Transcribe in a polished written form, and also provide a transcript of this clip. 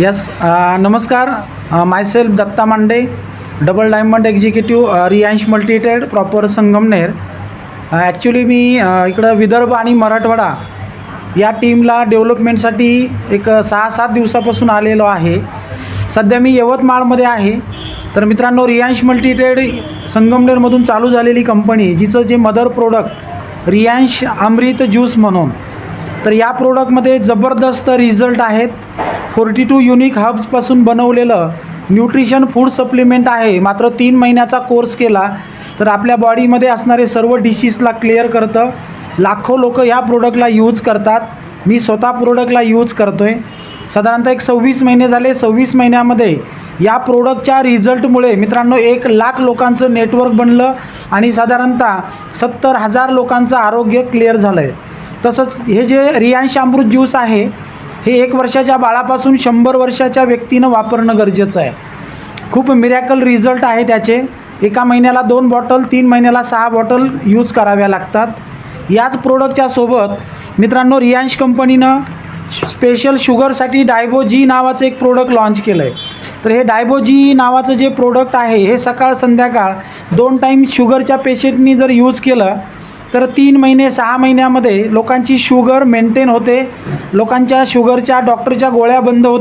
Yes नमस्कार. Myself Datta Mande, double diamond executive, Riyansh Multitrade, proper Sangamner. Actually मी इकडं विदर्भ आणि मराठवाडा या टीमला डेव्हलपमेंटसाठी एक 6-7 दिवसापासून आलेलो आहे. सध्या मी यवतमाळमध्ये आहे. तर मित्रांनो, रियांश मल्टीट्रेड संगमनेरमधून चालू झालेली कंपनी, जिचं जे मदर प्रोडक्ट रियांश अमृत ज्यूस म्हणून, तर या प्रोडक्टमध्ये जबरदस्त रिझल्ट आहेत. 42 युनिक हर्ब्सपासून बनवलेलं न्यूट्रिशन फूड सप्लिमेंट आहे. मात्र 3 महिन्याचा कोर्स केला तर आपल्या बॉडीमध्ये असणारे सर्व डिसीजला क्लिअर करतं. लाखो लोक या प्रोडक्टला यूज करतात. मी स्वतः प्रोडक्टला यूज करतो आहे. साधारणतः एक 26 महिने झाले. 26 महिन्यामध्ये या प्रोडक्टच्या रिझल्टमुळे मित्रांनो 1 लाख लोकांचं नेटवर्क बनलं आणि साधारणतः 70,000 लोकांचं आरोग्य क्लिअर झालं आहे. तसंच हे जे रियांश अमृत ज्यूस आहे, हे 1 वर्षाच्या बाळापासून 100 वर्षाच्या व्यक्तीनं वापरणं गरजेचं आहे. खूप मिरॅकल रिझल्ट आहे त्याचे. 1 महिन्याला 2 बॉटल, 3 महिन्याला 6 बॉटल यूज कराव्या लागतात. याच प्रोडक्टच्या सोबत मित्रांनो, रियांश कंपनीनं स्पेशल शुगरसाठी डायबोजी नावाचं एक प्रोडक्ट लॉन्च केलं आहे. तर हे डायबोजी नावाचं जे प्रोडक्ट आहे, हे सकाळ संध्याकाळ 2 टाईम शुगरच्या पेशंटनी जर यूज केलं तर 3 महिने 6 महिन्यामध्ये लोकांची शुगर मेंटेन होते. लोकांच्या शुगरच्या डॉक्टरच्या गोळ्या बंद होतात.